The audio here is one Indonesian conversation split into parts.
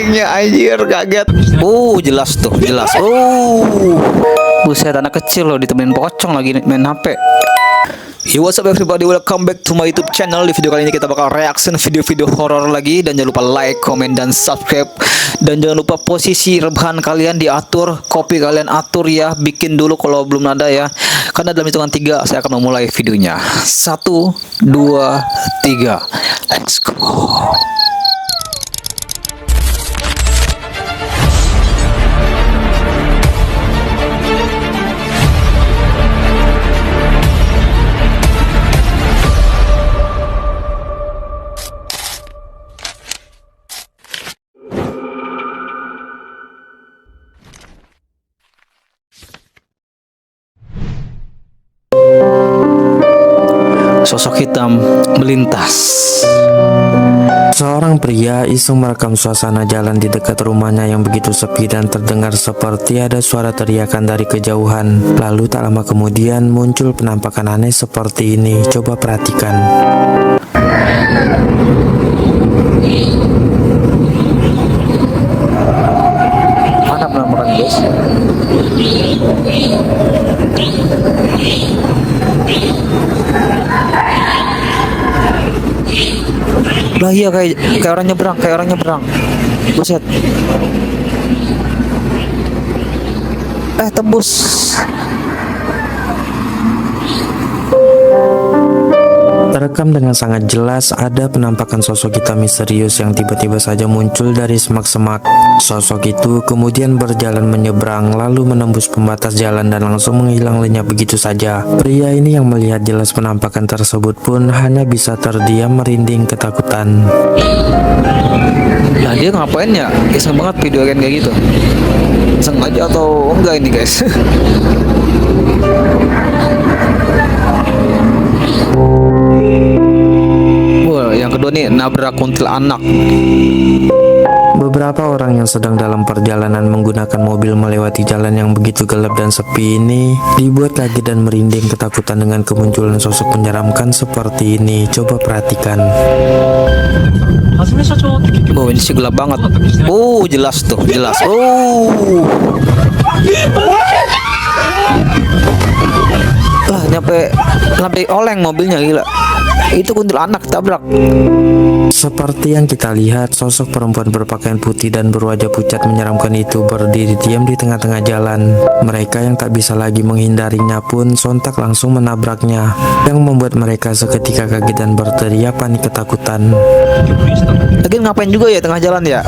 loadingnya anjir, kaget. Jelas tuh, jelas. Buset, anak kecil loh ditemenin pocong lagi main HP. Yo, what's up everybody, welcome back to my YouTube channel. Di video kali ini kita bakal reaction video-video horor lagi. Dan jangan lupa like, comment, dan subscribe. Dan jangan lupa posisi rebahan kalian diatur, kopi kalian atur ya. Bikin dulu kalau belum ada ya. Karena dalam hitungan 3 saya akan memulai videonya. 1, 2, 3. Let's go. Sosok hitam melintas. Seorang pria iseng merekam suasana jalan di dekat rumahnya yang begitu sepi dan terdengar seperti ada suara teriakan dari kejauhan. Lalu tak lama kemudian muncul penampakan aneh seperti ini. Coba perhatikan. Mana penampakan, guys? Lah iya, kayak orang nyebrang, buset. Tembus. Terekam dengan sangat jelas ada penampakan sosok hitam misterius yang tiba-tiba saja muncul dari semak-semak. Sosok itu kemudian berjalan menyeberang lalu menembus pembatas jalan dan langsung menghilang lenyap begitu saja. Pria ini yang melihat jelas penampakan tersebut pun hanya bisa terdiam merinding ketakutan. Lah dia ngapain ya? Iseng banget video kayak gitu. Iseng aja atau enggak ini, guys? Yang kedua nih, nabrak kuntilanak. Beberapa orang yang sedang dalam perjalanan menggunakan mobil melewati jalan yang begitu gelap dan sepi ini dibuat kaget dan merinding ketakutan dengan kemunculan sosok menyeramkan seperti ini. Coba perhatikan. Ini sih gelap banget. Jelas tuh, jelas. Nyampe oleng mobilnya, gila. Itu kuntilanak tabrak. Seperti yang kita lihat, sosok perempuan berpakaian putih dan berwajah pucat menyeramkan itu berdiri diam di tengah-tengah jalan. Mereka yang tak bisa lagi menghindarinya pun sontak langsung menabraknya, yang membuat mereka seketika kaget dan berteriak panik ketakutan. Lagi ngapain juga ya tengah jalan ya?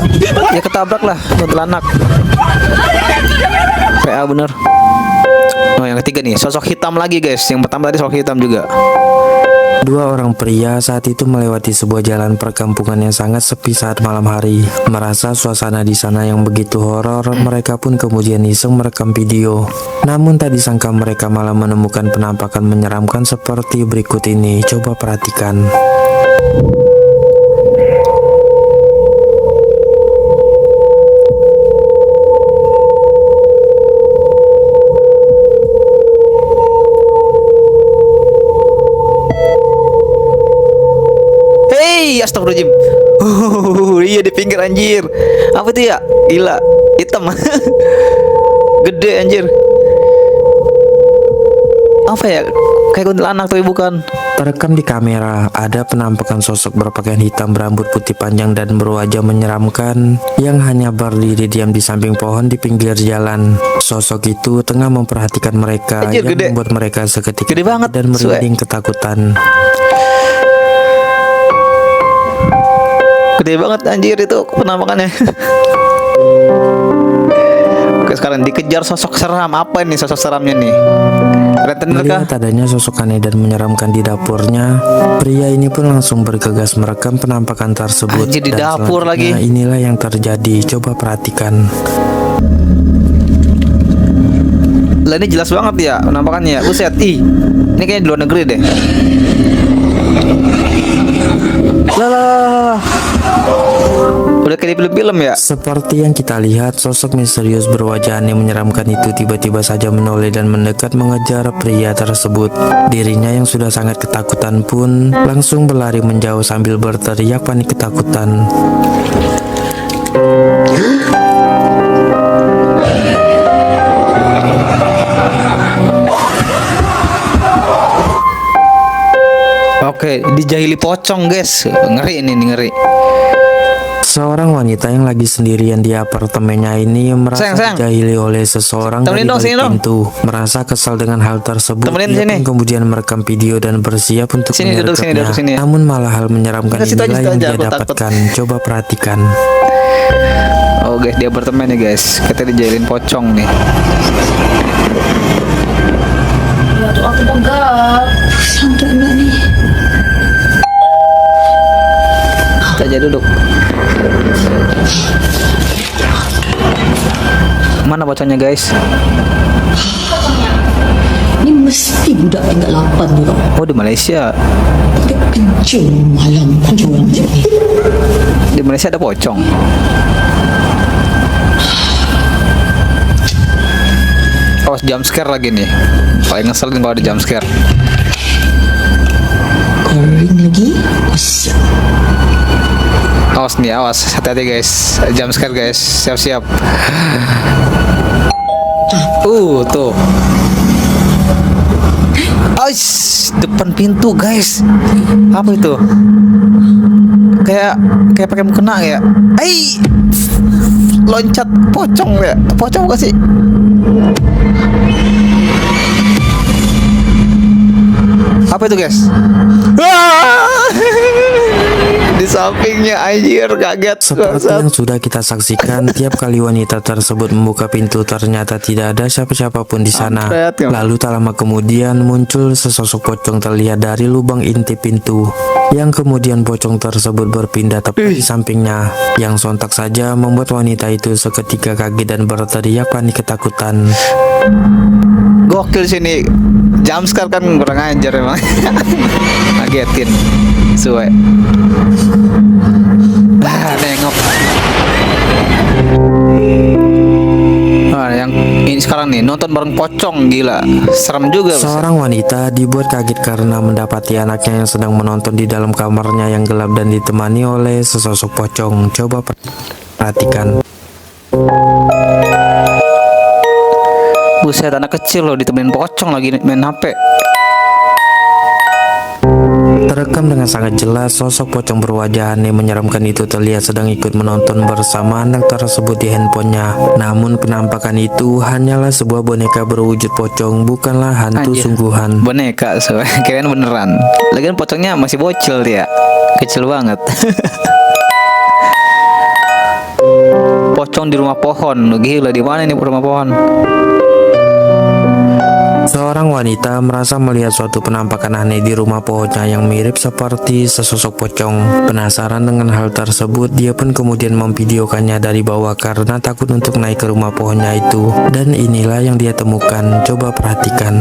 Ya ketabrak lah kuntilanak. PA bener. Yang ketiga nih, sosok hitam lagi, guys. Yang pertama tadi sosok hitam juga. Dua orang pria saat itu melewati sebuah jalan perkampungan yang sangat sepi saat malam hari. Merasa suasana di sana yang begitu horor, mereka pun kemudian iseng merekam video. Namun tak disangka mereka malah menemukan penampakan menyeramkan seperti berikut ini. Coba perhatikan. Astagfirullahaladzim. Iya di pinggir anjir. Apa itu ya? Gila, hitam. Gede anjir. Apa ya? Kayak kuntilanak tapi bukan. Terekam di kamera, ada penampakan sosok berpakaian hitam berambut putih panjang dan berwajah menyeramkan yang hanya berdiri diam di samping pohon di pinggir jalan. Sosok itu tengah memperhatikan mereka, anjir, yang gede. Membuat mereka seketika gede banget dan merinding ketakutan. Gede banget anjir itu penampakannya. Oke, sekarang dikejar sosok seram. Apa ini sosok seramnya nih? Rentenir kah? Melihat adanya sosok aneh dan menyeramkan di dapurnya, pria ini pun langsung bergegas merekam penampakan tersebut. Anjir, di dan dapur lagi. Inilah yang terjadi. Coba perhatikan. Lah ini jelas banget ya penampakannya. Buset, ini kayaknya di luar negeri deh. Lah. Udah kayak di film-film ya. Seperti yang kita lihat, sosok misterius berwajah aneh menyeramkan itu tiba-tiba saja menoleh dan mendekat mengejar pria tersebut. Dirinya yang sudah sangat ketakutan pun langsung berlari menjauh sambil berteriak panik ketakutan. Oke, dijahili pocong guys. Ngeri ini ngeri. Seorang wanita yang lagi sendirian di apartemennya ini merasa Sayang. dijahili oleh seseorang Temenin dari dong, balik sini dong. pintu. Merasa kesal dengan hal tersebut, Temenin ia sini. pun kemudian merekam video dan bersiap untuk Sini, duduk sini, menyergapnya. duduk sini. Namun malah hal menyeramkan Ke situ aja, inilah situ yang aja, dia aku takut. dapatkan. Coba perhatikan. Oh guys, di apartemen nih guys. Kita dijahilin pocong nih. Ya tuh aku pegang. Santai enggak nih? Kita aja duduk. Mana pocongnya guys? Ini mesti budak tingkat 8 tu tau. Oh di Malaysia. Dia kecil malam jual macam ni. Di Malaysia ada pocong. Awas jump scare lagi nih. Paling ngeselin kalau ada jump scare. Kering lagi. Asyik. Awas nih, awas. Hati-hati guys. Jump scare guys. Siap-siap. Tuh. Ais, depan pintu guys. Apa itu? Kayak pakai mukena ya. Ai. Loncat pocong ya. Pocong bukan sih? Apa itu guys? Di sampingnya anjir, kaget. Seperti yang sudah kita saksikan, tiap kali wanita tersebut membuka pintu ternyata tidak ada siapa-siapa pun di sana. Kampret, ya. Lalu tak lama kemudian muncul sesosok pocong terlihat dari lubang inti pintu. Yang kemudian pocong tersebut berpindah tepat di sampingnya. Yang sontak saja membuat wanita itu seketika kaget dan berteriak panik ketakutan. Gokil sini. Jumpscare kan kurang ajar emang. Ngagetin. Suwe. Nengok. Nah, yang ini sekarang nih nonton bareng pocong, gila. Serem juga. Seorang wanita dibuat kaget karena mendapati anaknya yang sedang menonton di dalam kamarnya yang gelap dan ditemani oleh sesosok pocong. Coba perhatikan. Buset, anak kecil loh ditemenin pocong lagi main HP. Terekam dengan sangat jelas, sosok pocong berwajah aneh menyeramkan itu terlihat sedang ikut menonton bersama anak tersebut di handphonenya. Namun penampakan itu hanyalah sebuah boneka berwujud pocong, bukanlah hantu Anjir. sungguhan. Boneka, so kirain beneran. Lagian pocongnya masih bocil dia. Kecil banget. Pocong di rumah pohon. Gila, di mana ini rumah pohon? Seorang wanita merasa melihat suatu penampakan aneh di rumah pohonnya yang mirip seperti sesosok pocong. Penasaran dengan hal tersebut, dia pun kemudian memvideokannya dari bawah karena takut untuk naik ke rumah pohonnya itu. Dan inilah yang dia temukan. Coba perhatikan.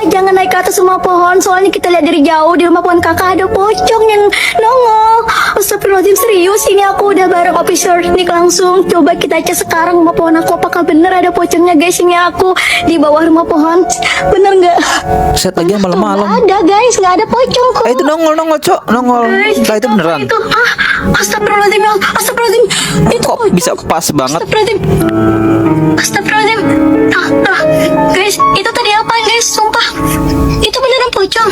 Jangan naik ke atas rumah pohon, soalnya kita lihat dari jauh di rumah pohon kakak ada pocong yang nongol. Astagfirullahaladzim, serius ini aku udah bareng officer Nick langsung. Coba kita cek sekarang rumah pohon aku, apakah bener ada pocongnya guys. Ini aku di bawah rumah pohon, bener nggak? Set lagi Tuh, malam-malam. nggak ada guys, nggak ada pocong kok. Itu nongol Cok, nongol. Guys, Lah itu apa beneran. Itu, astagfirullahaladzim, astagfirullahaladzim. Itu Kok pocong. bisa pas banget? Astagfirullahaladzim. Guys, itu tadi apa guys? Sumpah, itu beneran pocong.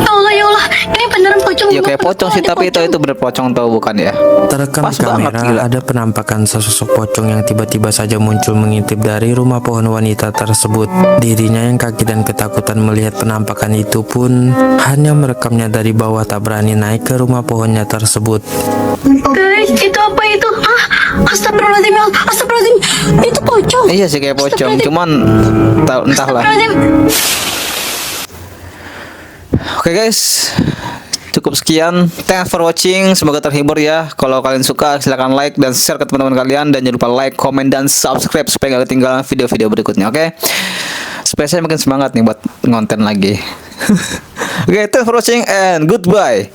Ya Allah, ini beneran pocong. Ya kayak pocong sih, tapi itu bener pocong tau bukan ya? Terekam Pas di kamera banget, gila. ada penampakan sesosok pocong yang tiba-tiba saja muncul mengintip dari rumah pohon wanita tersebut. Dirinya yang kaget dan ketakutan melihat penampakan itu pun hanya merekamnya dari bawah, tak berani naik ke rumah pohonnya tersebut. Guys, itu apa itu? Astagfirullahaladzim, astagfirullahaladzim. Itu pocong. Iya sih kayak pocong, cuman entahlah. Astagfirullahaladzim. Oke guys, cukup sekian. Thanks for watching. Semoga terhibur ya. Kalau kalian suka silahkan like dan share ke teman-teman kalian. Dan jangan lupa like, komen, dan subscribe supaya gak ketinggalan video-video berikutnya. Oke, supaya saya makin semangat nih buat ngonten lagi. Oke, thanks for watching and goodbye.